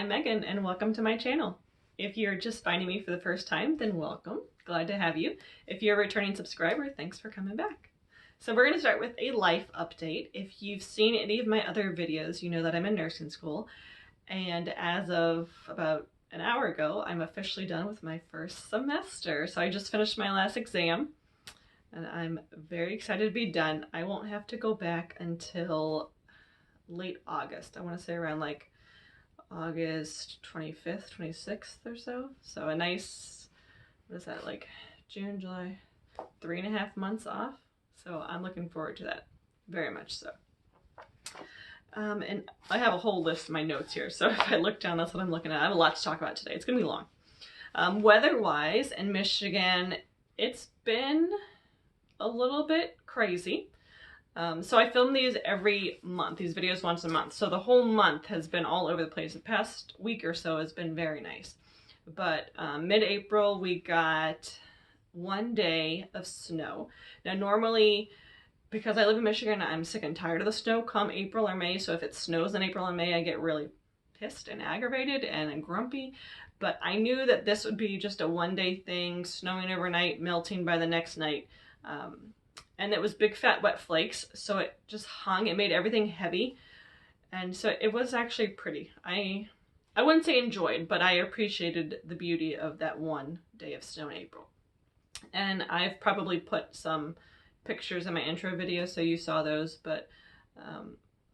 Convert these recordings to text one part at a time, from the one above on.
I'm Megan and welcome to my channel. If you're just finding me for the first time, then welcome. Glad to have you. If you're a returning subscriber, thanks for coming back. So we're going to start with a life update. If you've seen any of my other videos, you know that I'm in nursing school. And as of about an hour ago, I'm officially done with my first semester. So I just finished my last exam and I'm very excited to be done. I won't have to go back until late August. I want to say around like August 25th, 26th or so. So a nice, what is that, like June, July, 3.5 months off. So I'm looking forward to that, very much so. And I have a whole list of my notes here. So if I look down, that's what I'm looking at. I have a lot to talk about today. It's gonna be long. Weather-wise in Michigan, it's been a little bit crazy. So I film these every month, these videos once a month. So the whole month has been all over the place. The past week or so has been very nice. But mid-April, we got 1 day of snow. Now normally, because I live in Michigan, I'm sick and tired of the snow come April or May. So if it snows in April and May, I get really pissed and aggravated and grumpy. But I knew that this would be just a 1-day thing, snowing overnight, melting by the next night. And it was big fat wet flakes, so it just hung. It made everything heavy, and so it was actually pretty. I wouldn't say enjoyed, but I appreciated the beauty of that 1 day of snow in April. And I've probably put some pictures in my intro video, so you saw those, but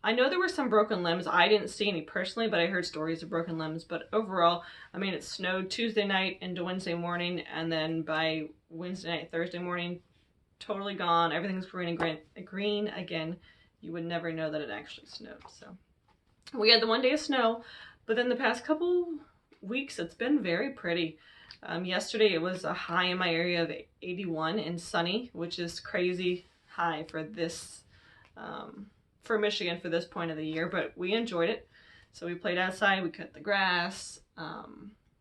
I know there were some broken limbs. I didn't see any personally, but I heard stories of broken limbs. But overall, I mean, it snowed Tuesday night into Wednesday morning, and then by Wednesday night, Thursday morning, totally gone. Everything's green and green again. You would never know that it actually snowed. So we had the 1 day of snow, but then the past couple weeks it's been very pretty. Yesterday it was a high in my area of 81 and sunny, which is crazy high for this for Michigan for this point of the year, but we enjoyed it. So we played outside, we cut the grass.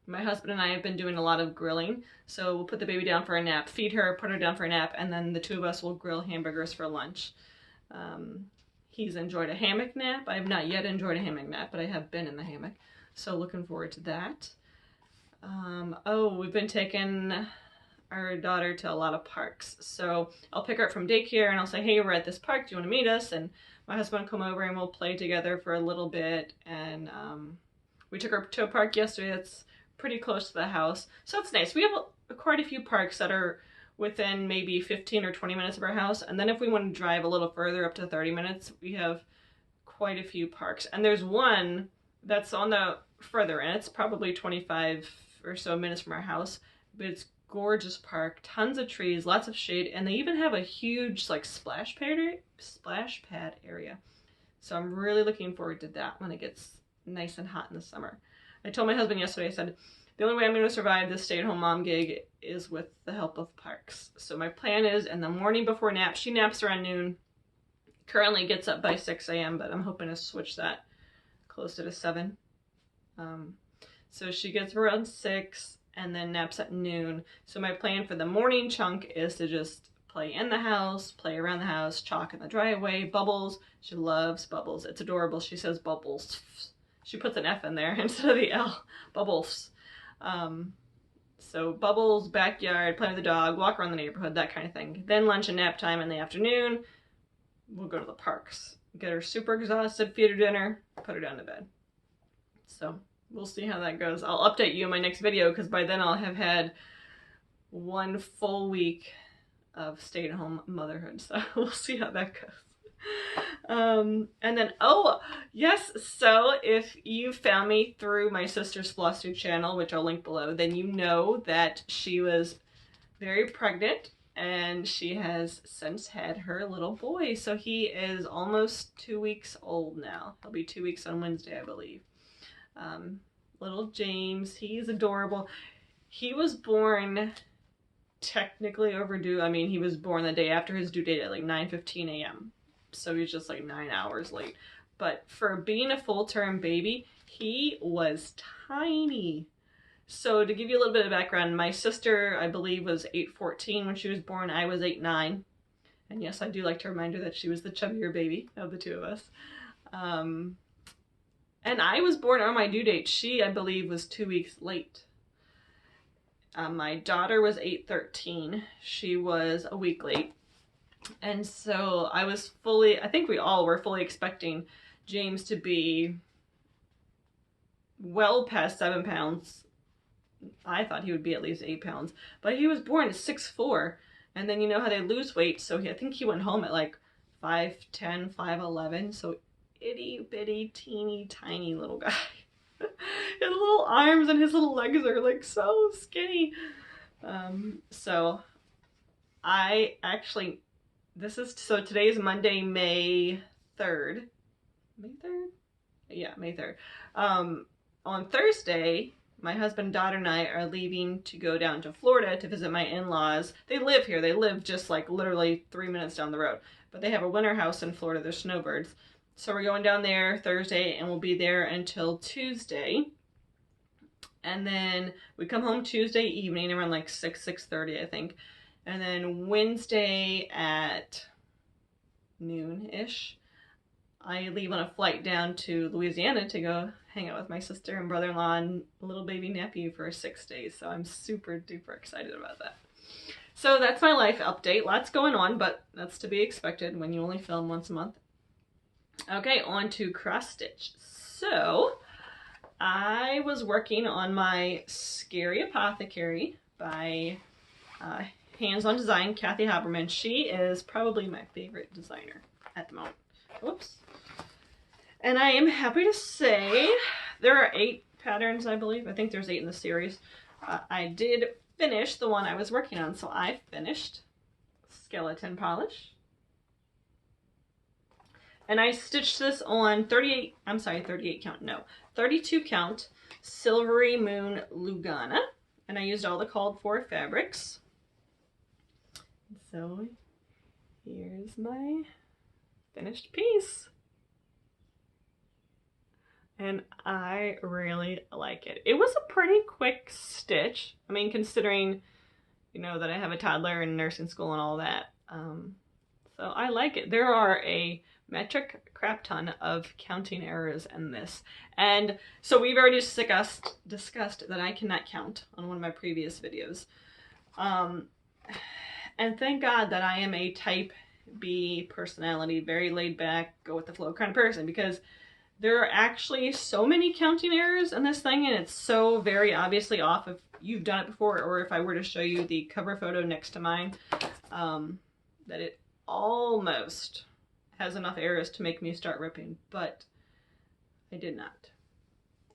My husband and I have been doing a lot of grilling, so we'll put the baby down for a nap, feed her, put her down for a nap, and then the two of us will grill hamburgers for lunch. He's enjoyed a hammock nap. I have not yet enjoyed a hammock nap, but I have been in the hammock, so looking forward to that. Oh, we've been taking our daughter to a lot of parks, so I'll pick her up from daycare and I'll say, hey, we're at this park, do you want to meet us? And my husband will come over and we'll play together for a little bit. And we took her to a park yesterday that's pretty close to the house, so it's nice. We have quite a few parks that are within maybe 15 or 20 minutes of our house, and then if we want to drive a little further, up to 30 minutes, we have quite a few parks. And there's one that's on the further end. It's probably 25 or so minutes from our house, but it's gorgeous park, tons of trees, lots of shade, and they even have a huge like splash pad area. So I'm really looking forward to that when it gets nice and hot in the summer. I told my husband yesterday, I said, the only way I'm going to survive this stay-at-home mom gig is with the help of parks. So my plan is in the morning before nap, she naps around noon, currently gets up by 6 a.m., but I'm hoping to switch that closer to 7. So she gets up around 6 and then naps at noon. So my plan for the morning chunk is to just play in the house, play around the house, chalk in the driveway, bubbles. She loves bubbles. It's adorable. She says bubbles. She puts an F in there instead of the L. Bubbles. So bubbles, backyard, play with the dog, walk around the neighborhood, that kind of thing. Then lunch and nap time in the afternoon. We'll go to the parks. Get her super exhausted, feed her dinner, put her down to bed. So we'll see how that goes. I'll update you in my next video because by then I'll have had 1 full week of stay-at-home motherhood. So we'll see how that goes. And then, oh yes, so if you found me through my sister's Flosstube channel, which I'll link below, then you know that she was very pregnant and she has since had her little boy. So he is almost 2 weeks old now. He'll be 2 weeks on Wednesday, I believe. Little James, he's adorable. He was born technically overdue. I mean, he was born the day after his due date at like 9:15 a.m. So he's just like 9 hours late. But for being a full-term baby, he was tiny. So to give you a little bit of background, my sister, I believe, was 8'14" when she was born. I was 8'9". And yes, I do like to remind her that she was the chubbier baby of the two of us. And I was born on my due date. She, I believe, was 2 weeks late. My daughter was 8/13. She was a week late. And so I was fully, I think we all were fully expecting James to be well past 7 pounds. I thought he would be at least 8 pounds. But he was born at 6'4". And then you know how they lose weight. So I think he went home at like 5'10", 5'11". So itty bitty teeny tiny little guy. His little arms and his little legs are like so skinny. So I actually, so today's Monday, May 3rd. May 3rd? Yeah, May 3rd. On Thursday, my husband, daughter, and I are leaving to go down to Florida to visit my in-laws. They live here. They live just like literally 3 minutes down the road. But they have a winter house in Florida. They're snowbirds. So we're going down there Thursday, and we'll be there until Tuesday. And then we come home Tuesday evening around like 6:30, I think. And then Wednesday at noon-ish, I leave on a flight down to Louisiana to go hang out with my sister and brother-in-law and little baby nephew for 6 days. So I'm super duper excited about that. So that's my life update. Lots going on, but that's to be expected when you only film once a month. Okay, on to cross stitch. So I was working on my Scary Apothecary by Hands On Design, Kathy Haberman. She is probably my favorite designer at the moment. Whoops. And I am happy to say there are 8 patterns, I believe. I think there's 8 in the series. I did finish the one I was working on, so I finished Skeleton Polish. And I stitched this on 32 count Silvery Moon Lugana. And I used all the called for fabrics. So here's my finished piece. And I really like it. It was a pretty quick stitch. I mean, considering, you know, that I have a toddler and nursing school and all that. So I like it. There are a metric crap ton of counting errors in this. And so we've already discussed that I cannot count on one of my previous videos. And thank God that I am a type B personality, very laid back, go with the flow kind of person, because there are actually so many counting errors in this thing, and it's so very obviously off if you've done it before, or if I were to show you the cover photo next to mine, that it almost has enough errors to make me start ripping, but I did not.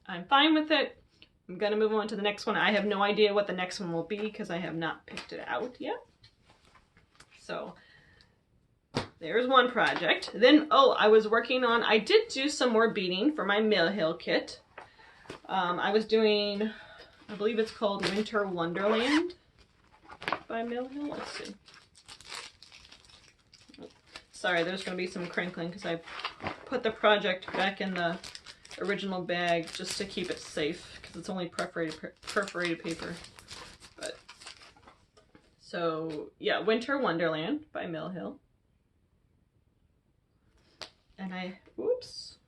I'm fine with it. I'm gonna move on to the next one. I have no idea what the next one will be because I have not picked it out yet. So there's one project. Then, I was working on, I did do some more beading for my Mill Hill kit. I was doing, I believe it's called Winter Wonderland by Mill Hill. Let's see. Sorry, there's going to be some crinkling because I put the project back in the original bag just to keep it safe because it's only perforated paper. But so yeah, Winter Wonderland by Mill Hill. And whoops,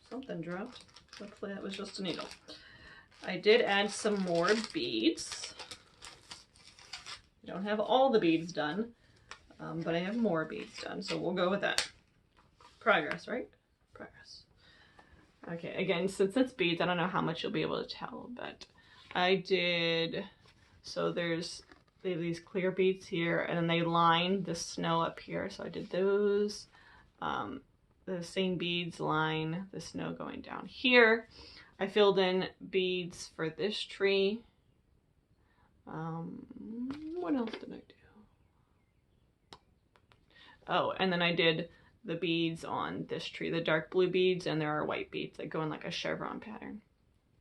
something dropped. Hopefully that was just a needle. I did add some more beads. I don't have all the beads done. But I have more beads done, so we'll go with that. Progress, right? Progress. Okay, again, since it's beads, I don't know how much you'll be able to tell, but I did, so they have these clear beads here, and then they line the snow up here, so I did those. The same beads line the snow going down here. I filled in beads for this tree. What else did I do? Oh, and then I did the beads on this tree, the dark blue beads, and there are white beads that go in like a chevron pattern.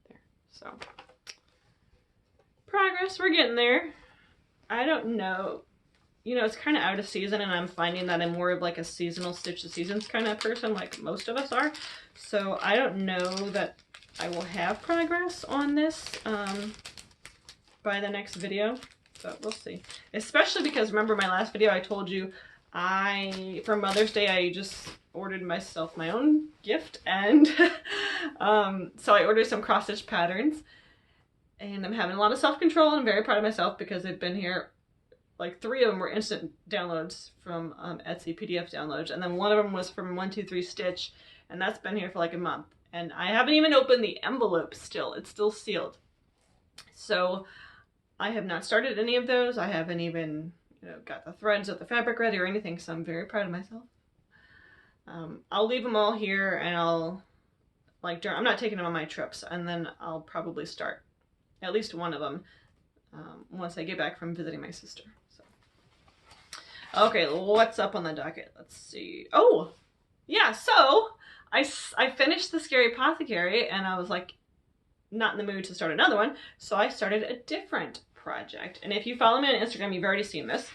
There, so. Progress, we're getting there. I don't know. You know, it's kind of out of season, and I'm finding that I'm more of like a seasonal stitch the seasons kind of person, like most of us are. So I don't know that I will have progress on this by the next video, but we'll see. Especially because, remember my last video, I told you for Mother's Day, I just ordered myself my own gift, and so I ordered some cross-stitch patterns, and I'm having a lot of self-control, and I'm very proud of myself because they've been here. Like 3 of them were instant downloads from Etsy PDF downloads, and then 1 of them was from 123 Stitch, and that's been here for like a month. And I haven't even opened the envelope still. It's still sealed. So I have not started any of those. I haven't even, got the threads of the fabric ready or anything, so I'm very proud of myself. I'll leave them all here, and I'll, I'm not taking them on my trips, and then I'll probably start at least one of them once I get back from visiting my sister. So. Okay, what's up on the docket? Let's see. Oh, yeah, so I finished the Scary Apothecary, and I was like, not in the mood to start another one, so I started a different project. And if you follow me on Instagram, you've already seen this,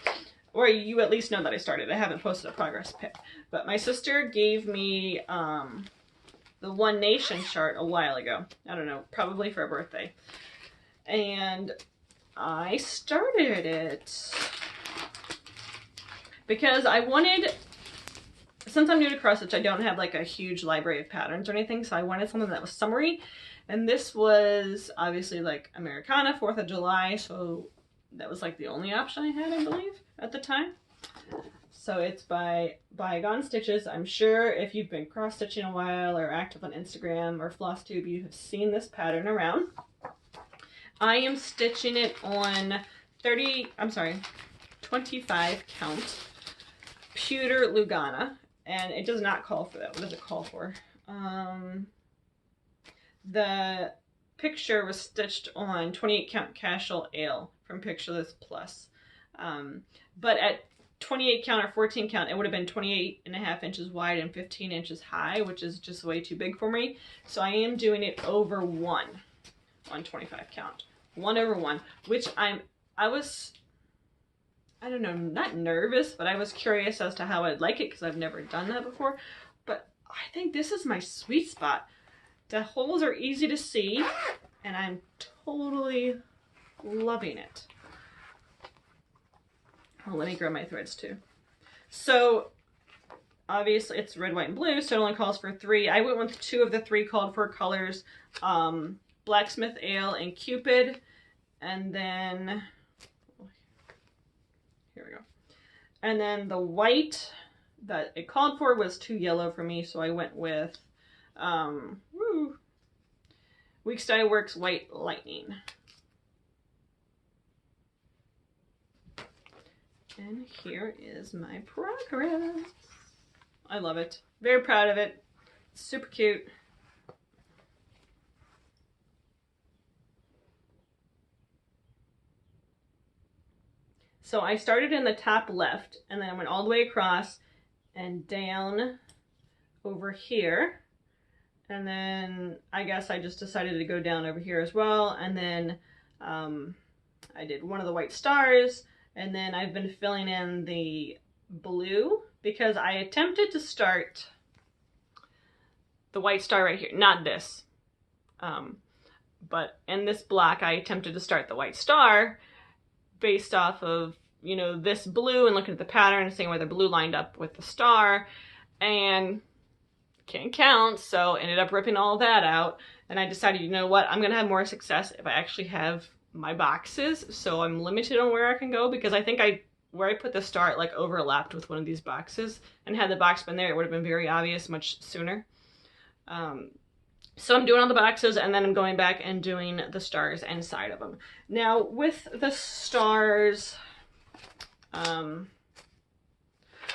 or you at least know that I started. I haven't posted a progress pic, but my sister gave me the One Nation chart a while ago. I don't know, probably for a birthday. And I started it because I wanted, since I'm new to cross stitch, I don't have like a huge library of patterns or anything, so I wanted something that was summery. And this was obviously like Americana, 4th of July, so that was like the only option I had, I believe, at the time. So it's by Bygone Stitches. I'm sure if you've been cross-stitching a while or active on Instagram or Flosstube, you have seen this pattern around. I am stitching it on 25 count pewter Lugana, and it does not call for that. What does it call for? The picture was stitched on 28 count Cashel Ale from Pictureless Plus. But at 28 count or 14 count, it would have been 28.5 inches wide and 15 inches high, which is just way too big for me. So I am doing it over 1 on 25 count. 1 over 1, which I was, I don't know, not nervous, but I was curious as to how I'd like it because I've never done that before. But I think this is my sweet spot. The holes are easy to see, and I'm totally loving it. Oh, let me grab my threads too. So, obviously it's red, white, and blue, so it only calls for 3. I went with 2 of the 3 called for colors, Blacksmith Ale and Cupid, and then, here we go. And then the white that it called for was too yellow for me, so I went with Weeks Dye Works White Lightning. And here is my progress. I love it. Very proud of it. Super cute. So I started in the top left, and then I went all the way across and down over here. And then I guess I just decided to go down over here as well. And then I did one of the white stars, and then I've been filling in the blue because I attempted to start the white star right here, not this, but in this block I attempted to start the white star based off of, this blue and looking at the pattern and seeing where the blue lined up with the star, and can't count, so ended up ripping all that out. And I decided, you know what, I'm gonna have more success if I actually have my boxes, so I'm limited on where I can go, because I think where I put the star, it like overlapped with one of these boxes, and had the box been there, it would have been very obvious much sooner. So I'm doing all the boxes, and then I'm going back and doing the stars inside of them. Now with the stars,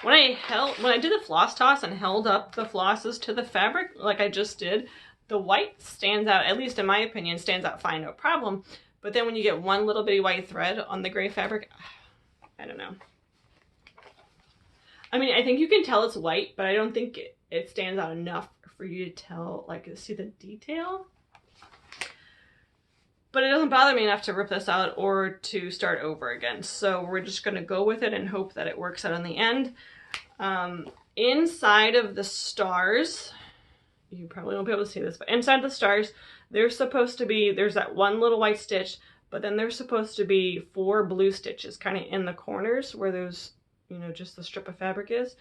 when I did the floss toss and held up the flosses to the fabric like I just did, the white stands out, at least in my opinion, stands out fine, no problem. But then when you get one little bitty white thread on the gray fabric, I don't know. I mean, I think you can tell it's white, but I don't think it stands out enough for you to tell, like, see the detail. But it doesn't bother me enough to rip this out or to start over again. So we're just gonna go with it and hope that it works out in the end. Inside of the stars, you probably won't be able to see this, but inside the stars, there's that one little white stitch, but then there's supposed to be 4 blue stitches kind of in the corners where those you know, just the strip of fabric is.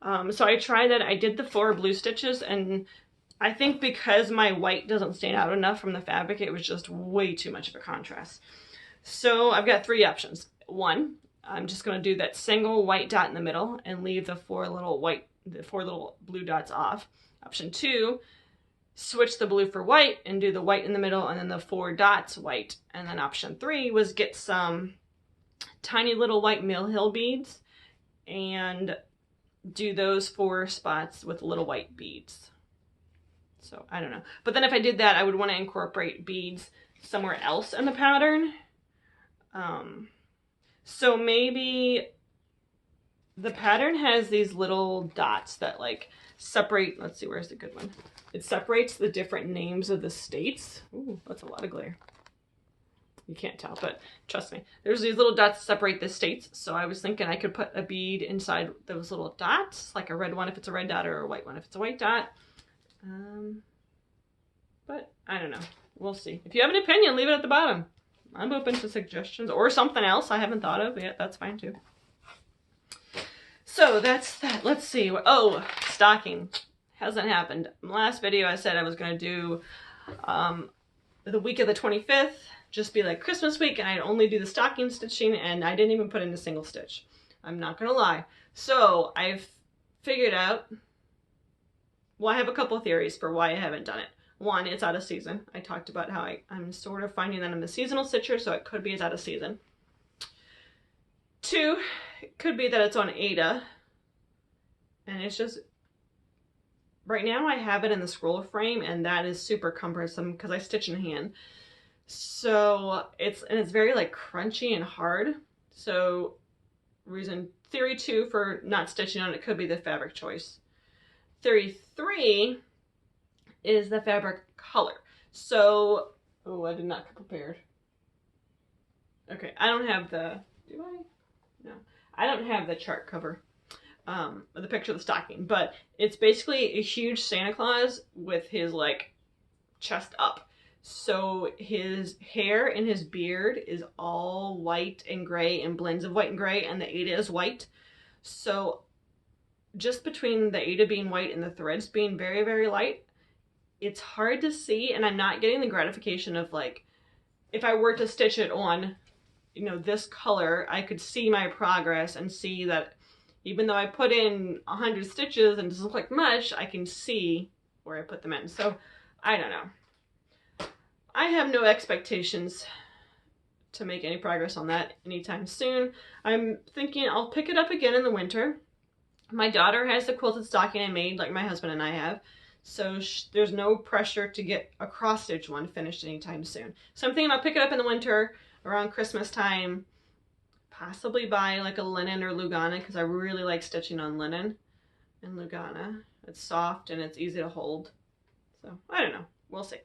So I tried that. I did the 4 blue stitches, and I think because my white doesn't stand out enough from the fabric, it was just way too much of a contrast. So I've got 3 options. 1, I'm just going to do that single white dot in the middle and leave the 4 little blue dots off. Option 2, switch the blue for white and do the white in the middle and then the 4 dots white. And then option 3 was get some tiny little white Mill Hill beads and do those 4 spots with little white beads. So I don't know. But then if I did that, I would want to incorporate beads somewhere else in the pattern. So maybe the pattern has these little dots that like separate, let's see, where's the good one? It separates the different names of the states. Ooh, that's a lot of glare. You can't tell, but trust me. There's these little dots that separate the states. So I was thinking I could put a bead inside those little dots, like a red one if it's a red dot or a white one if it's a white dot. But I don't know. We'll see. If you have an opinion, leave it at the bottom. I'm open to suggestions or something else I haven't thought of yet. That's fine too. So that's that. Let's see. Oh, stocking. Hasn't happened. In the last video I said I was going to do the week of the 25th, just be like Christmas week, and I'd only do the stocking stitching, and I didn't even put in a single stitch. I'm not going to lie. So I've figured out, well, I have a couple theories for why I haven't done it. 1, it's out of season. I talked about how I'm sort of finding that I'm a seasonal stitcher, so it could be it's out of season. 2, it could be that it's on Aida, and it's just, right now I have it in the scroll frame, and that is super cumbersome because I stitch in hand. So it's very like crunchy and hard. So theory 2 for not stitching on it could be the fabric choice. Theory 3 is the fabric color. So, oh, I did not come prepared. Okay, I don't have the, do I? No, I don't have the chart cover, the picture of the stocking, but it's basically a huge Santa Claus with his like chest up. So his hair and his beard is all white and gray and blends of white and gray, and the Aida is white. So just between the Aida being white and the threads being very, very light, it's hard to see, and I'm not getting the gratification of like, if I were to stitch it on, you know, this color, I could see my progress and see that even though I put in 100 stitches and it doesn't look like much, I can see where I put them in. So I don't know. I have no expectations to make any progress on that anytime soon. I'm thinking I'll pick it up again in the winter. My daughter has the quilted stocking I made, like my husband and I have. So there's no pressure to get a cross stitch one finished anytime soon. So I'm thinking I'll pick it up in the winter around Christmas time, possibly buy like a linen or Lugana, because I really like stitching on linen and Lugana. It's soft and it's easy to hold. So I don't know. We'll see.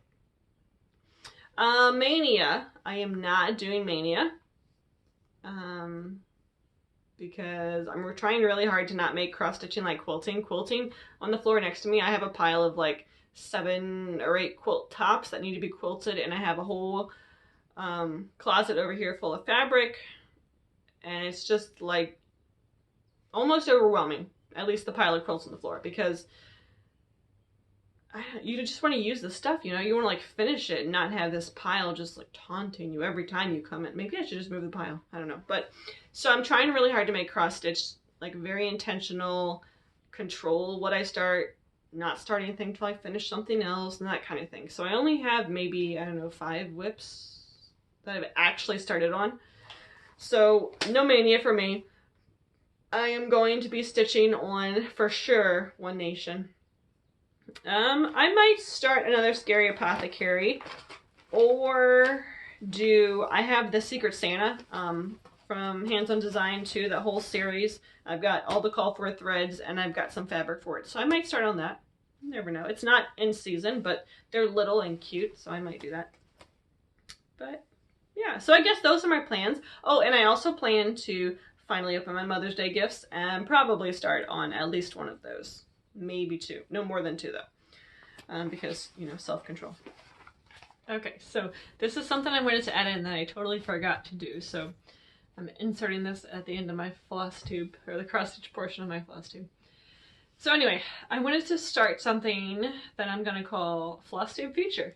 Mania. I am not doing Mania. Because we're trying really hard to not make cross stitching like quilting. Quilting, on the floor next to me, I have a pile of like 7 or 8 quilt tops that need to be quilted, and I have a whole closet over here full of fabric, and it's just like almost overwhelming, at least the pile of quilts on the floor, because you just want to use the stuff, you know, you want to like finish it and not have this pile just like taunting you every time you come in. Maybe I should just move the pile, I don't know. But so I'm trying really hard to make cross stitch like very intentional, control what I start, not start anything till I finish something else and that kind of thing. So I only have maybe, I don't know, 5 whips that I've actually started on. So no Mania for me. I am going to be stitching on, for sure, One Nation. I might start another Scary Apothecary, or I have the Secret Santa from Hands On Design too, that whole series. I've got all the call for threads and I've got some fabric for it. So I might start on that. You never know. It's not in season, but they're little and cute, so I might do that. But yeah, so I guess those are my plans. Oh, and I also plan to finally open my Mother's Day gifts and probably start on at least one of those. Maybe 2. No more than 2 though. Because, you know, self-control. Okay, so this is something I wanted to add in that I totally forgot to do. So I'm inserting this at the end of my floss tube, or the cross stitch portion of my floss tube. So anyway, I wanted to start something that I'm going to call Flosstube Feature.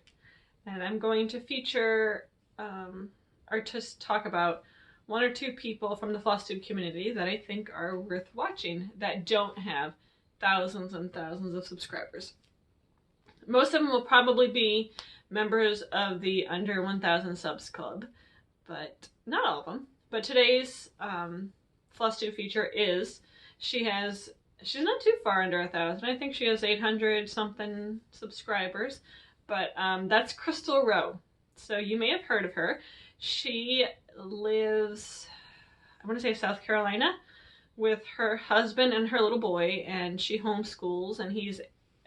And I'm going to feature, or just talk about one or two people from the Flosstube community that I think are worth watching that don't have thousands and thousands of subscribers. Most of them will probably be members of the under 1,000 subs club, but not all of them. But today's Flosstube feature is, she's not too far under 1,000. I think she has 800 something subscribers, but that's Crystal Rowe. So you may have heard of her. She lives, I want to say South Carolina, with her husband and her little boy, and she homeschools, and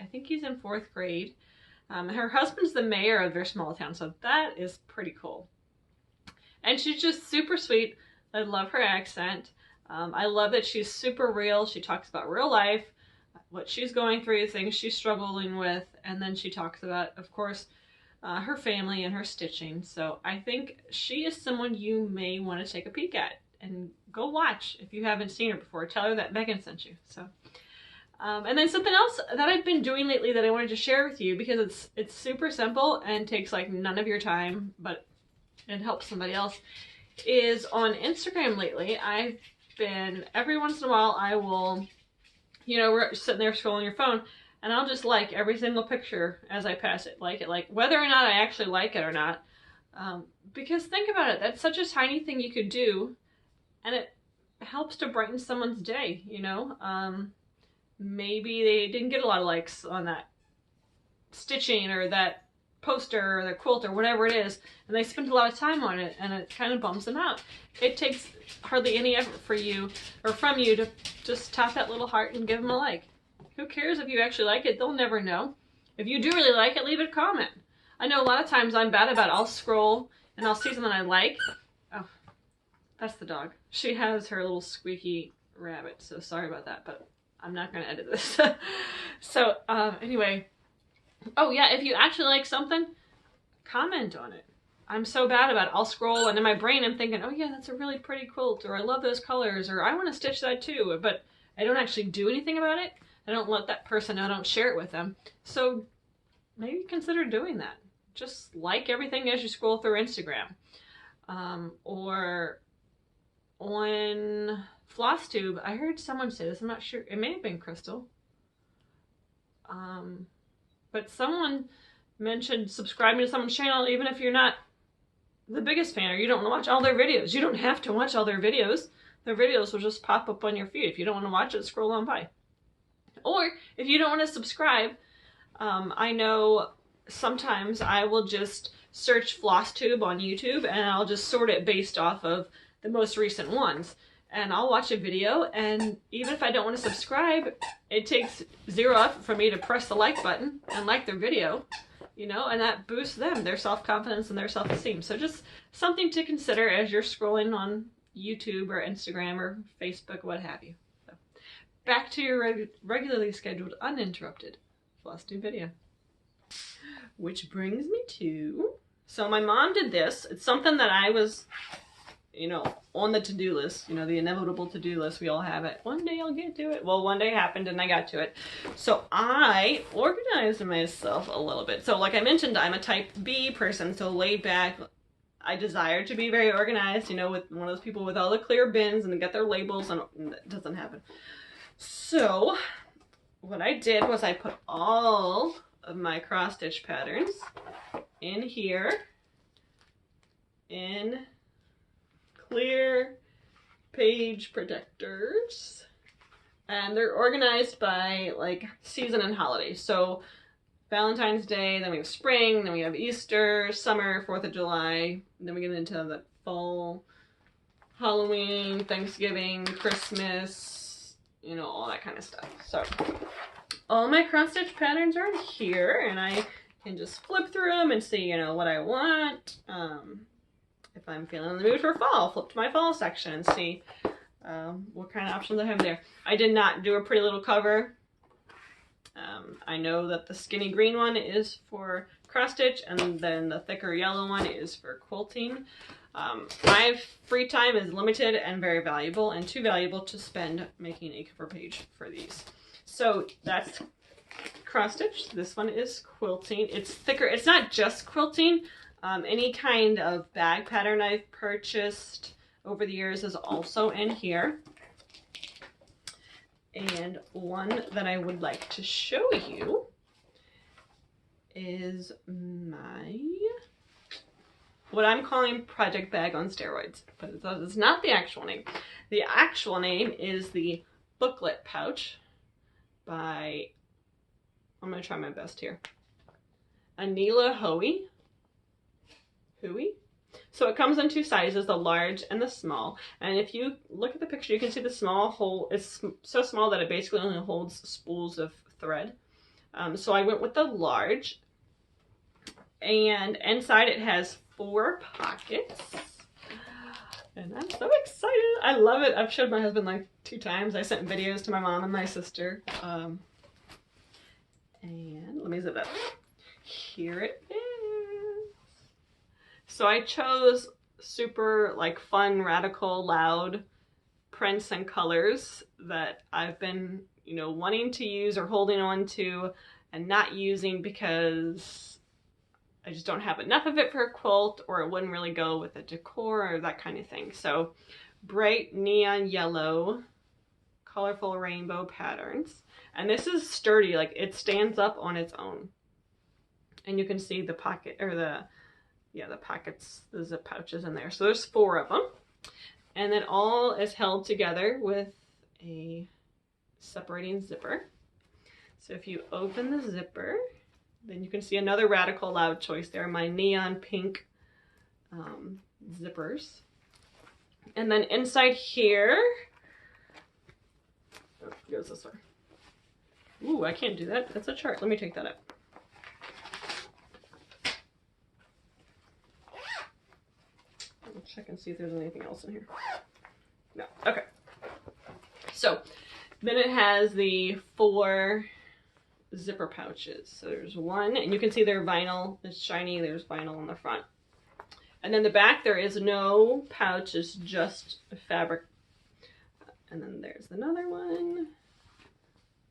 I think he's in 4th grade. Her husband's the mayor of their small town, so that is pretty cool. And she's just super sweet. I love her accent. I love that she's super real. She talks about real life, what she's going through, things she's struggling with, and then she talks about, of course, her family and her stitching. So I think she is someone you may want to take a peek at and go watch if you haven't seen her before. Tell her that Megan sent you. So, and then something else that I've been doing lately that I wanted to share with you, because it's super simple and takes like none of your time, but it helps somebody else, is on Instagram lately. I've been, every once in a while, I will, you know, we're sitting there scrolling your phone, and I'll just like every single picture as I pass it, like whether or not I actually like it or not. Because think about it, that's such a tiny thing you could do, and it helps to brighten someone's day, you know? Maybe they didn't get a lot of likes on that stitching or that poster or the quilt or whatever it is, and they spent a lot of time on it, and it kind of bums them out. It takes hardly any effort for you, or from you, to just tap that little heart and give them a like. Who cares if you actually like it? They'll never know. If you do really like it, leave it a comment. I know a lot of times I'm bad about it. I'll scroll and I'll see something I like. Oh, that's the dog. She has her little squeaky rabbit, so sorry about that, but I'm not going to edit this. So, anyway. Oh yeah, if you actually like something, comment on it. I'm so bad about it. I'll scroll, and in my brain I'm thinking, oh yeah, that's a really pretty quilt, or I love those colors, or I want to stitch that too, but I don't actually do anything about it. I don't let that person know, I don't share it with them. So maybe consider doing that. Just like everything as you scroll through Instagram. Or on Flosstube, I heard someone say this, I'm not sure, it may have been Crystal. But someone mentioned subscribing to someone's channel even if you're not the biggest fan or you don't want to watch all their videos. You don't have to watch all their videos. Their videos will just pop up on your feed. If you don't want to watch it, scroll on by. Or if you don't want to subscribe, I know sometimes I will just search Flosstube on YouTube and I'll just sort it based off of the most recent ones. And I'll watch a video, and even if I don't want to subscribe, it takes 0 effort for me to press the like button and like their video, you know, and that boosts them, their self-confidence and their self-esteem. So just something to consider as you're scrolling on YouTube or Instagram or Facebook, what have you. So back to your regularly scheduled, uninterrupted Flosstube video. Which brings me to, so my mom did this. It's something that I was, you know, on the to-do list, you know, the inevitable to-do list. We all have it. One day I'll get to it. Well, one day happened and I got to it. So I organized myself a little bit. So like I mentioned, I'm a type B person, so laid back. I desire to be very organized, you know, with one of those people with all the clear bins and they get their labels, and that doesn't happen. So what I did was I put all of my cross stitch patterns in here in clear page protectors, and they're organized by like season and holiday. So Valentine's Day, then we have spring, then we have Easter, summer, 4th of July, then we get into the fall, Halloween, Thanksgiving, Christmas, you know, all that kind of stuff. So all my cross stitch patterns are in here, and I can just flip through them and see, you know, what I want. If I'm feeling in the mood for fall, flip to my fall section and see what kind of options I have there. I did not do a pretty little cover. I know that the skinny green one is for cross stitch, and then the thicker yellow one is for quilting. My free time is limited and very valuable, and too valuable to spend making a cover page for these. So that's cross stitch. This one is quilting. It's thicker. It's not just quilting. Any kind of bag pattern I've purchased over the years is also in here. And one that I would like to show you is my, what I'm calling project bag on steroids, but it's not the actual name. The actual name is the booklet pouch by, I'm going to try my best here, Anila Hoey. So it comes in two sizes, the large and the small. And if you look at the picture, you can see the small hole is so small that it basically only holds spools of thread. So I went with the large. And inside it has 4 pockets. And I'm so excited. I love it. I've showed my husband like 2 times. I sent videos to my mom and my sister. And let me zip it up. Here it is. So I chose super like fun, radical, loud prints and colors that I've been, you know, wanting to use or holding on to and not using because I just don't have enough of it for a quilt, or it wouldn't really go with the decor or that kind of thing. So bright neon yellow, colorful rainbow patterns. And this is sturdy, like it stands up on its own. And you can see the pocket, or the pockets, the zip pouches in there. So there's 4 of them. And then all is held together with a separating zipper. So if you open the zipper, then you can see another radical loud choice there, my neon pink zippers. And then inside here, oh, it goes this way. Ooh, I can't do that. That's a chart. Let me take that up. I'll check and see if there's anything else in here. No. Okay. So then it has the 4 zipper pouches. So there's 1, and you can see they're vinyl. It's shiny. There's vinyl on the front. And then the back, there is no pouch. It's just fabric. And then there's another one.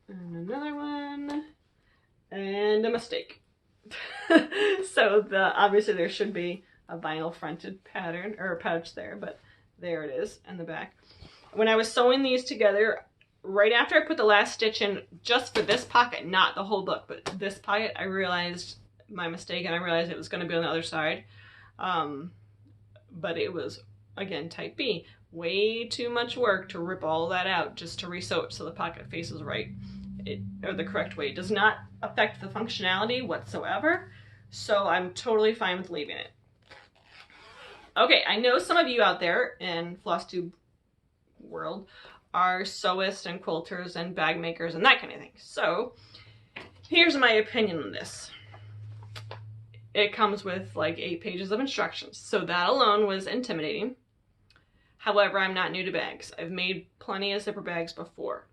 And another one. And a mistake. So obviously there should be a vinyl fronted pattern or a pouch there, but there it is in the back. When I was sewing these together, right after I put the last stitch in, just for this pocket, not the whole book, but this pocket, I realized my mistake, and I realized it was going to be on the other side. But it was, again, type B. Way too much work to rip all that out just to resew it so the pocket faces right, or the correct way. It does not affect the functionality whatsoever, so I'm totally fine with leaving it. Okay, I know some of you out there in Flosstube world are sewists and quilters and bag makers and that kind of thing. So here's my opinion on this. It comes with like 8 pages of instructions, so that alone was intimidating. However, I'm not new to bags. I've made plenty of zipper bags before.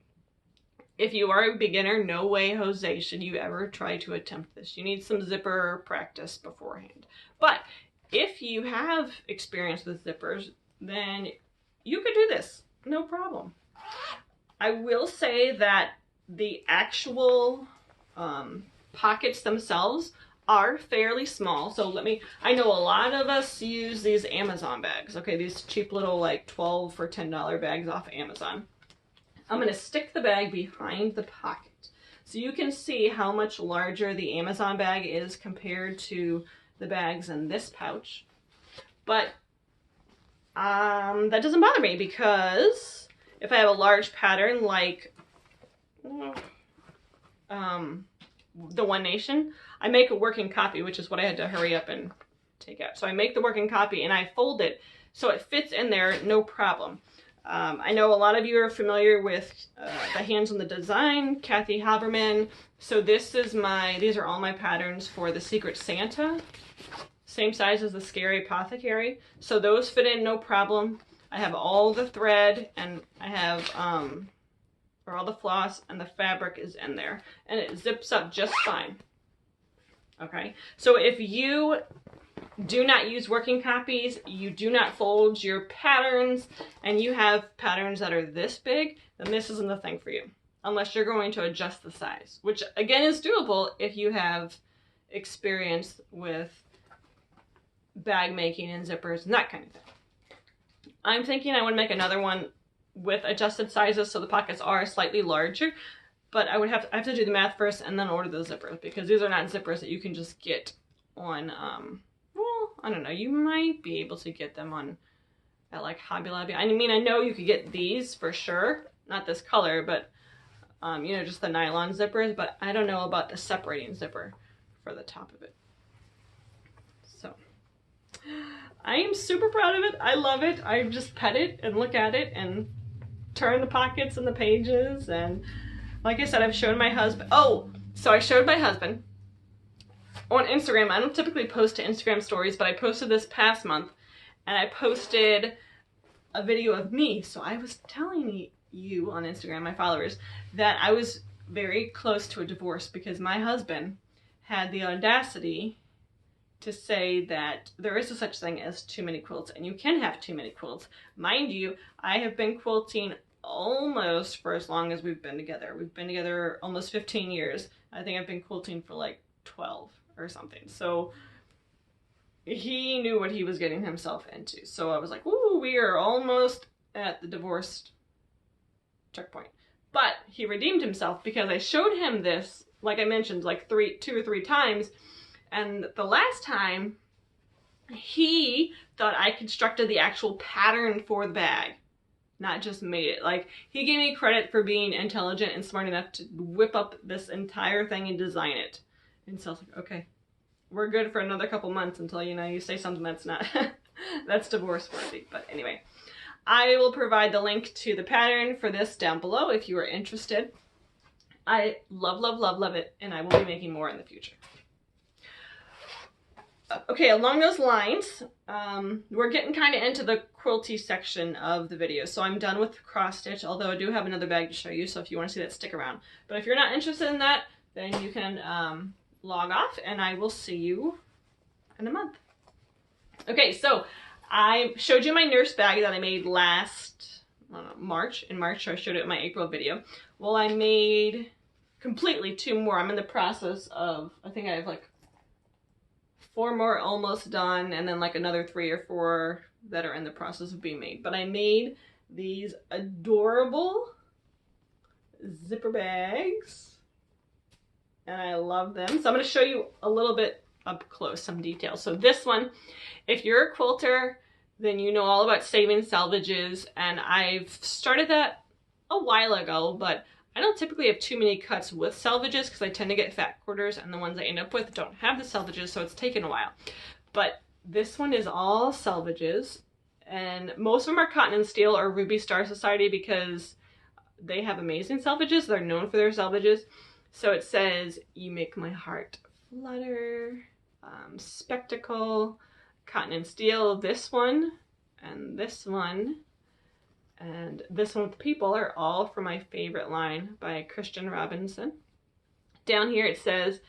If you are a beginner, no way, Jose, should you ever try to attempt this. You need some zipper practice beforehand. But if you have experience with zippers, then you could do this, no problem. I will say that the actual pockets themselves are fairly small. So I know a lot of us use these Amazon bags. Okay, these cheap little like $12 for $10 bags off Amazon. I'm going to stick the bag behind the pocket so you can see how much larger the Amazon bag is compared to the bags in this pouch. But that doesn't bother me, because if I have a large pattern like the One Nation, I make a working copy, which is what I had to hurry up and take out. So I make the working copy and I fold it so it fits in there, no problem. I know a lot of you are familiar with the Hands on the Design, Kathy Haberman. So these are all my patterns for the Secret Santa. Same size as the Scary Apothecary. So those fit in no problem. I have all the thread, and I have all the floss, and the fabric is in there. And it zips up just fine. Okay, so if you do not use working copies, you do not fold your patterns, and you have patterns that are this big, then this isn't the thing for you. Unless you're going to adjust the size, which again is doable if you have experience with bag making and zippers and that kind of thing. I'm thinking I want to make another one with adjusted sizes so the pockets are slightly larger, but I have to do the math first and then order the zippers, because these are not zippers that you can just get on, well, I don't know, you might be able to get them on at like Hobby Lobby. I mean, I know you could get these for sure, not this color, but you know, just the nylon zippers, but I don't know about the separating zipper for the top of it. So I am super proud of it. I love it. I just pet it and look at it and turn the pockets and the pages. And like I said, I've shown my husband. Oh, so I showed my husband on Instagram. I don't typically post to Instagram stories, but I posted this past month, and I posted a video of me. So I was telling you on Instagram, my followers, that I was very close to a divorce because my husband had the audacity to say that there is a such thing as too many quilts, and you can have too many quilts. Mind you, I have been quilting almost for as long as we've been together. We've been together almost 15 years. I think I've been quilting for like 12 or something. So he knew what he was getting himself into. So I was like, ooh, we are almost at the divorce checkpoint. But he redeemed himself because I showed him this, like I mentioned, like 2 or 3 times. And the last time, he thought I constructed the actual pattern for the bag, not just made it. Like, he gave me credit for being intelligent and smart enough to whip up this entire thing and design it. And so I was like, okay, we're good for another couple months until, you know, you say something that's not, that's divorce worthy. But anyway, I will provide the link to the pattern for this down below if you are interested. I love, love, love, love it, and I will be making more in the future. Okay, along those lines, we're getting kind of into the quilty section of the video. So I'm done with cross stitch, although I do have another bag to show you, so if you want to see that, stick around. But if you're not interested in that, then you can log off, and I will see you in a month. Okay, so I showed you my nurse bag that I made last March. In March, I showed it in my April video. Well, I made completely 2 more. I'm in the process of, I think I have like 4 more almost done, and then like another 3 or 4 that are in the process of being made. But I made these adorable zipper bags, and I love them. So I'm going to show you a little bit up close, some details. So this one, if you're a quilter, then you know all about saving salvages, and I've started that a while ago, but I don't typically have too many cuts with salvages because I tend to get fat quarters, and the ones I end up with don't have the salvages, so it's taken a while. But this one is all salvages, and most of them are cotton and steel or Ruby Star Society because they have amazing salvages. They're known for their salvages. So it says, "You make my heart flutter," spectacle, cotton and steel, this one, and this one. And this one with people are all from my favorite line by Christian Robinson. Down here it says,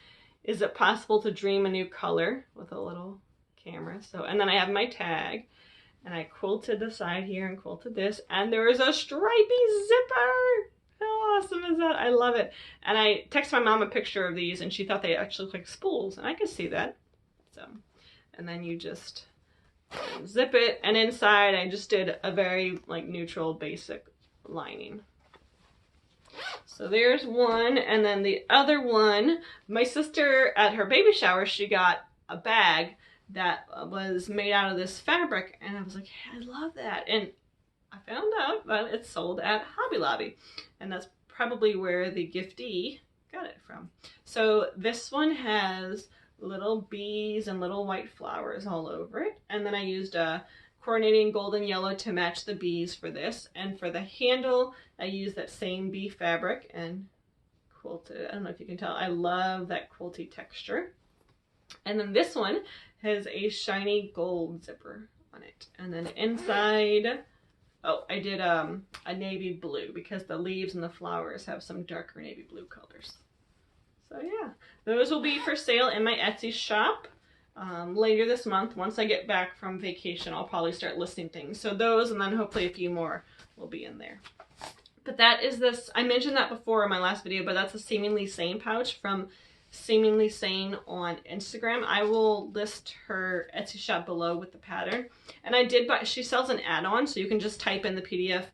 "Is it possible to dream a new color?" with a little camera. So, and then I have my tag, and I quilted the side here and quilted this, and there is a stripy zipper. How awesome is that? I love it. And I texted my mom a picture of these, and she thought they actually looked like spools, and I could see that. So, and then you just zip it, and inside I just did a very like neutral basic lining. So there's one, and then the other one, my sister at her baby shower, she got a bag that was made out of this fabric, and I was like, hey, I love that. And I found out that it's sold at Hobby Lobby, and that's probably where the giftee got it from. So this one has little bees and little white flowers all over it, and then I used a coordinating gold and yellow to match the bees for this, and for the handle I used that same bee fabric and quilted. I don't know if you can tell, I love that quilty texture. And then this one has a shiny gold zipper on it, and then inside, oh, I did a navy blue because the leaves and the flowers have some darker navy blue colors. So yeah, those will be for sale in my Etsy shop. later this month. Once I get back from vacation, I'll probably start listing things. So those, and then hopefully a few more will be in there. But that is this, I mentioned that before in my last video, but that's a Seemingly Sane pouch from Seemingly Sane on Instagram. I will list her Etsy shop below with the pattern. And I did buy, she sells an add-on, so you can just type in the PDF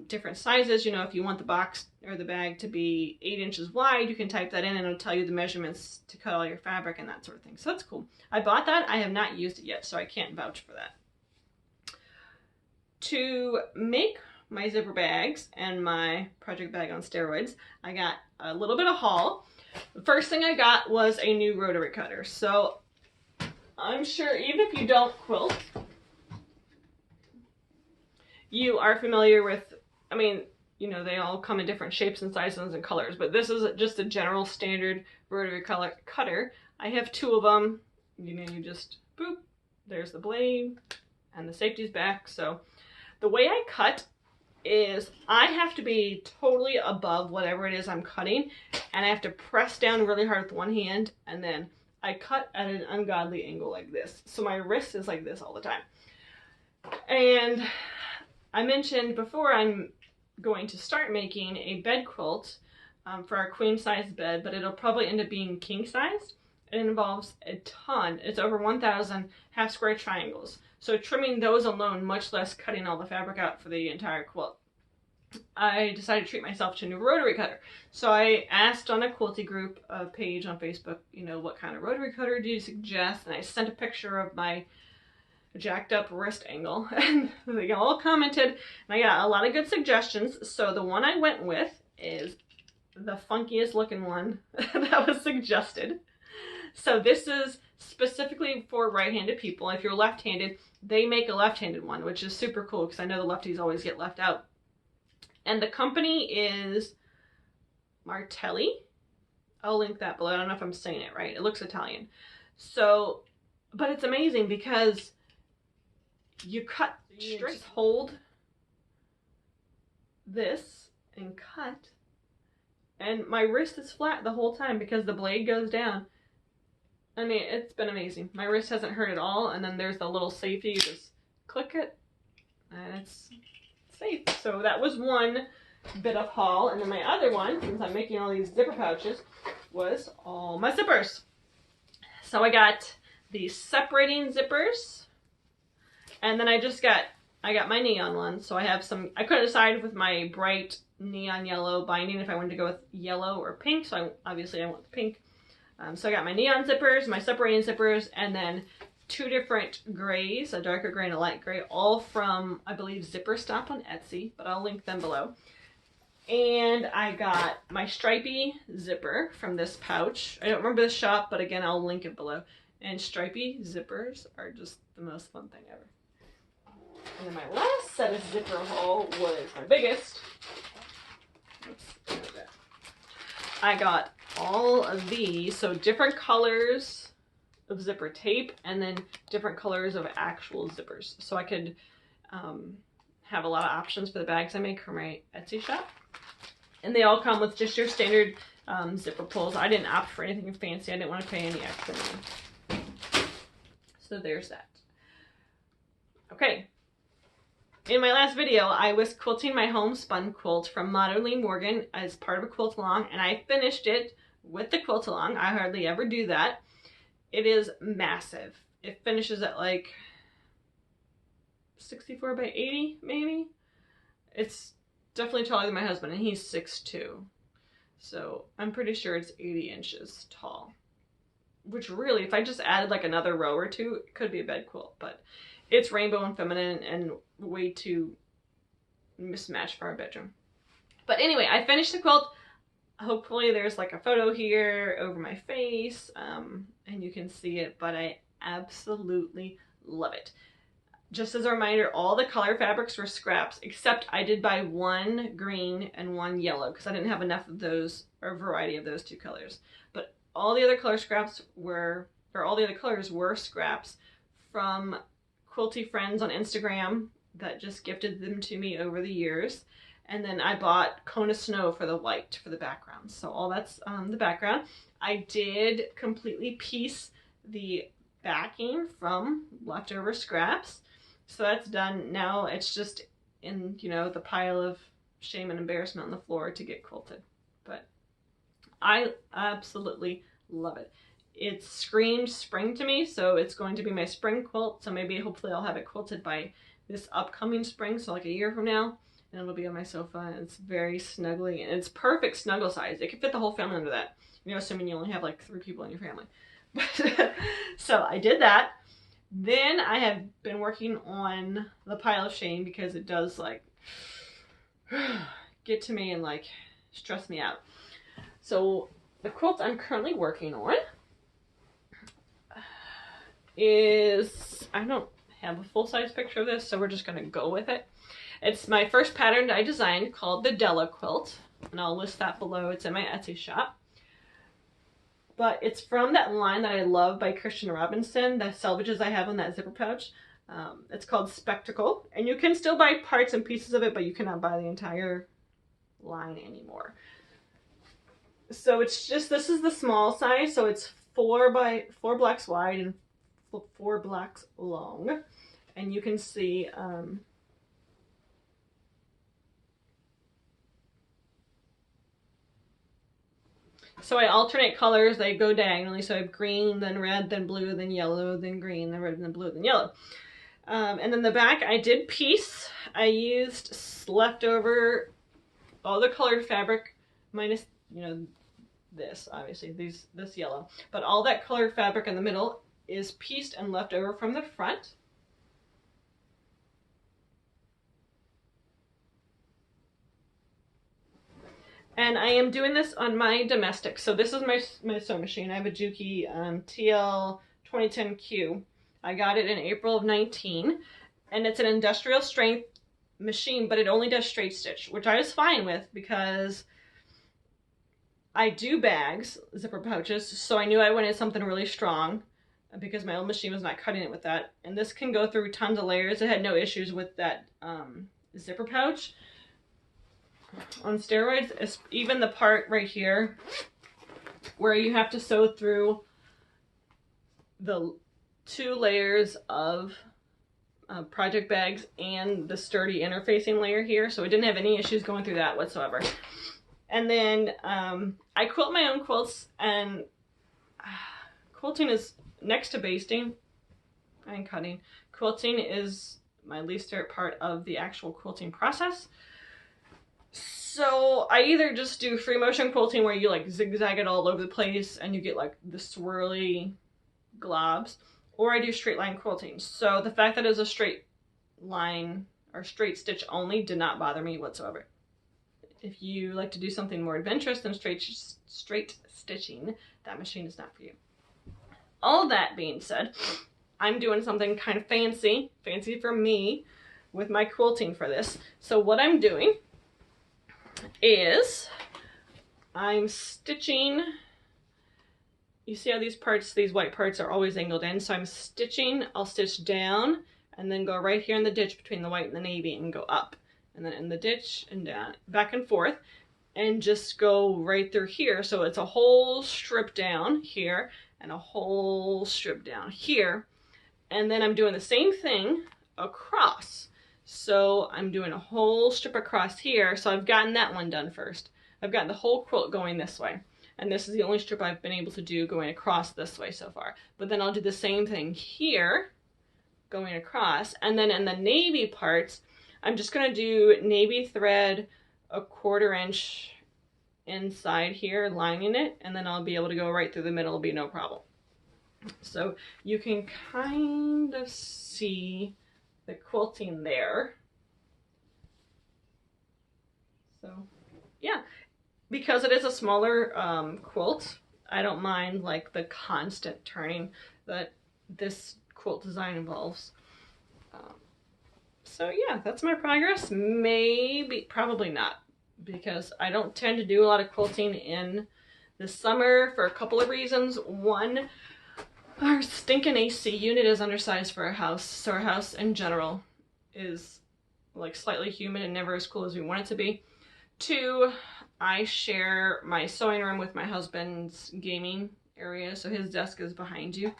different sizes. You know, if you want the box or the bag to be 8 inches wide, you can type that in and it'll tell you the measurements to cut all your fabric and that sort of thing. So that's cool. I bought that. I have not used it yet, so I can't vouch for that. To make my zipper bags and my project bag on steroids, I got a little bit of haul. The first thing I got was a new rotary cutter. So I'm sure even if you don't quilt, you are familiar with, I mean, you know, they all come in different shapes and sizes and colors, but this is just a general standard rotary cutter. I have 2 of them. You know, you just boop, there's the blade and the safety's back. So the way I cut is I have to be totally above whatever it is I'm cutting, and I have to press down really hard with one hand, and then I cut at an ungodly angle like this. So my wrist is like this all the time. And I mentioned before I'm going to start making a bed quilt for our queen size bed, but it'll probably end up being king size. It involves a ton. It's over 1,000 half square triangles. So trimming those alone, much less cutting all the fabric out for the entire quilt. I decided to treat myself to a new rotary cutter. So I asked on a quilty group page on Facebook, you know, what kind of rotary cutter do you suggest? And I sent a picture of my jacked up wrist angle, and they all commented, and I got a lot of good suggestions. So the one I went with is the funkiest looking one that was suggested. So this is specifically for right-handed people. If you're left-handed, they make a left-handed one, which is super cool because I know the lefties always get left out. And the company is Martelli. I'll link that below. I don't know if I'm saying it right. It looks Italian. So, but it's amazing because you cut straight, just hold this and cut, and my wrist is flat the whole time because the blade goes down. I mean, it's been amazing. My wrist hasn't hurt at all, and then there's the little safety. You just click it, and it's safe. So that was one bit of haul, and then my other one, since I'm making all these zipper pouches, was all my zippers. So I got these separating zippers. And then I got my neon one. So I have some, I couldn't decide with my bright neon yellow binding if I wanted to go with yellow or pink. So obviously I went with pink. So I got my neon zippers, my separating zippers, and then 2 different grays, a darker gray and a light gray, all from, I believe, Zipper Stop on Etsy, but I'll link them below. And I got my stripy zipper from this pouch. I don't remember the shop, but again, I'll link it below. And stripy zippers are just the most fun thing ever. And then my last set of zipper haul was my biggest. Oops, I got all of these, so different colors of zipper tape and then different colors of actual zippers. So I could have a lot of options for the bags I make for my Etsy shop. And they all come with just your standard zipper pulls. I didn't opt for anything fancy. I didn't want to pay any extra money. So there's that. Okay. In my last video, I was quilting my homespun quilt from Modernly Morgan as part of a quilt along, and I finished it with the quilt along. I hardly ever do that. It is massive. It finishes at like 64 by 80, maybe. It's definitely taller than my husband, and he's 6'2". So I'm pretty sure it's 80 inches tall. Which really, if I just added like another row or two, it could be a bed quilt, but it's rainbow and feminine and way too mismatched for our bedroom. But anyway, I finished the quilt. Hopefully there's like a photo here over my face, and you can see it, but I absolutely love it. Just as a reminder, all the color fabrics were scraps, except I did buy 1 green and 1 yellow because I didn't have enough of those, or a variety of those 2 colors. But all the other color scraps were, or all the other colors were scraps from quilty friends on Instagram that just gifted them to me over the years. And then I bought Kona Snow for the white for the background. So all that's the background. I did completely piece the backing from leftover scraps. So that's done. Now it's just in, you know, the pile of shame and embarrassment on the floor to get quilted. But I absolutely love it. It screams spring to me, so it's going to be my spring quilt. So maybe hopefully I'll have it quilted by this upcoming spring, so like a year from now, and it'll be on my sofa. And it's very snuggly, and it's perfect snuggle size. It could fit the whole family under that, you know, assuming you only have like 3 people in your family. But so I did that. Then I have been working on the pile of shame because it does like get to me and like stress me out. So the quilt I'm currently working on is, I don't have a full-size picture of this, so we're just gonna go with it. It's my first pattern that I designed called the Della quilt, and I'll list that below. It's in my Etsy shop. But it's from that line that I love by Christian Robinson, the selvages I have on that zipper pouch. It's called Spectacle, and you can still buy parts and pieces of it, but you cannot buy the entire line anymore. So it's just, this is the small size, so it's 4 blocks wide and 4 blocks long, and you can see so I alternate colors. They go diagonally, so I have green, then red, then blue, then yellow, then green, then red, then blue, then yellow. And then the back I did piece. I used leftover all the colored fabric minus, you know, this obviously, this yellow, but all that colored fabric in the middle is pieced and left over from the front. And I am doing this on my domestic. So this is my sewing machine. I have a Juki TL 2010Q. I got it in April of 19, and it's an industrial strength machine, but it only does straight stitch, which I was fine with because I do bags, zipper pouches, so I knew I wanted something really strong because my old machine was not cutting it with that. And this can go through tons of layers. It had no issues with that zipper pouch. On steroids, it's even the part right here where you have to sew through the 2 layers of project bags and the sturdy interfacing layer here, so it didn't have any issues going through that whatsoever. And then I quilt my own quilts, and quilting is next to basting and cutting. Quilting is my least favorite part of the actual quilting process. So I either just do free motion quilting where you like zigzag it all over the place and you get like the swirly globs, or I do straight line quilting. So the fact that it's a straight line or straight stitch only did not bother me whatsoever. If you like to do something more adventurous than straight stitching, that machine is not for you. All that being said, I'm doing something kind of fancy for me with my quilting for this. So what I'm doing is I'm stitching, you see how these parts, these white parts are always angled in, so I'm stitching, I'll stitch down and then go right here in the ditch between the white and the navy and go up, and then in the ditch and down, back and forth, and just go right through here. So it's a whole strip down here and a whole strip down here, and then I'm doing the same thing across. So I'm doing a whole strip across here. So I've gotten that one done first. I've gotten the whole quilt going this way. And this is the only strip I've been able to do going across this way so far. But then I'll do the same thing here, going across. And then in the navy parts, I'm just going to do navy thread 1/4 inch inside here, lining it. And then I'll be able to go right through the middle. It'll be no problem. So you can kind of see the quilting there. So yeah, because it is a smaller quilt, I don't mind like the constant turning that this quilt design involves. So yeah, that's my progress. Maybe, probably not, because I don't tend to do a lot of quilting in the summer for a couple of reasons. One, our stinking AC unit is undersized for our house, so our house in general is like slightly humid and never as cool as we want it to be. 2, I share my sewing room with my husband's gaming area, so his desk is behind you.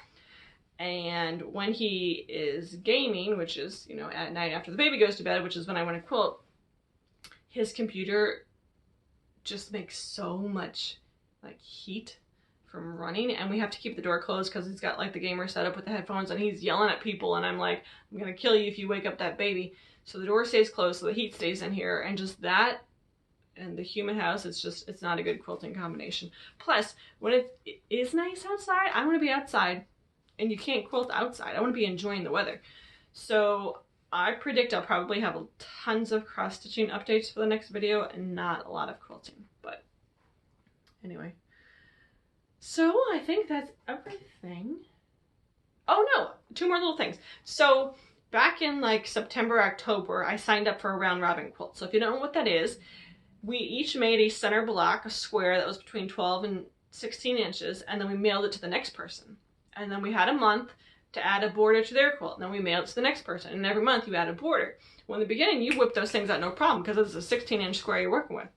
And when he is gaming, which is, you know, at night after the baby goes to bed, which is when I want to quilt, his computer just makes so much like heat from running, and we have to keep the door closed because he's got like the gamer set up with the headphones, and he's yelling at people, and I'm like, I'm gonna kill you if you wake up that baby. So the door stays closed so the heat stays in here, and just that and the humid house, it's not a good quilting combination. Plus, when it is nice outside, I want to be outside, and you can't quilt outside. I want to be enjoying the weather. So I predict I'll probably have tons of cross-stitching updates for the next video and not a lot of quilting. But anyway, so I think that's everything. Oh no, 2 more little things. So back in like September, October, I signed up for a round robin quilt. So if you don't know what that is, we each made a center block, a square that was between 12 and 16 inches, and then we mailed it to the next person. And then we had a month to add a border to their quilt, and then we mailed it to the next person. And every month you add a border. Well, in the beginning, you whip those things out no problem because it's a 16-inch square you're working with.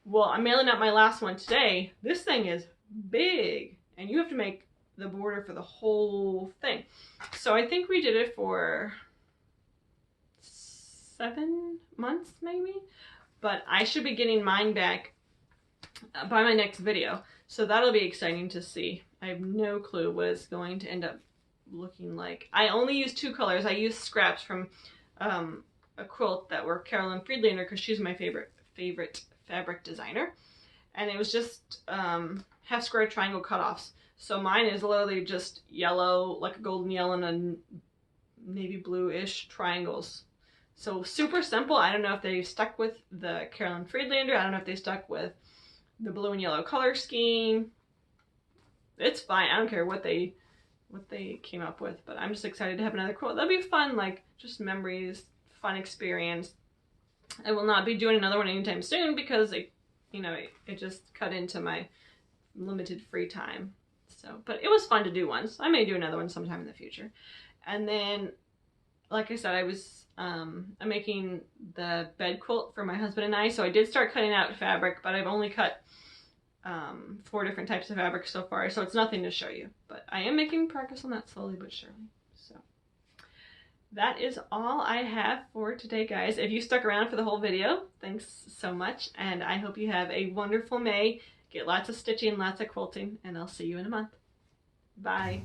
Well, I'm mailing out my last one today. This thing is big, and you have to make the border for the whole thing. So I think we did it for 7 months, maybe? But I should be getting mine back by my next video. So that'll be exciting to see. I have no clue what it's going to end up looking like. I only used 2 colors. I used scraps from a quilt that were Carolyn Friedlander because she's my favorite fabric designer. And it was just half square triangle cutoffs. So mine is literally just yellow, like a golden yellow and a navy blue-ish triangles. So super simple. I don't know if they stuck with the Carolyn Friedlander. I don't know if they stuck with the blue and yellow color scheme. It's fine. I don't care what they came up with, but I'm just excited to have another quilt. That'll be fun, like just memories, fun experience. I will not be doing another one anytime soon because it just cut into my limited free time. So, but it was fun to do once. I may do another one sometime in the future. And then, like I said, I'm making the bed quilt for my husband and I, so I did start cutting out fabric, but I've only cut 4 different types of fabric so far, so it's nothing to show you. But I am making progress on that slowly but surely. So that is all I have for today, guys. If you stuck around for the whole video, thanks so much, and I hope you have a wonderful May. Get lots of stitching, lots of quilting, and I'll see you in a month. Bye.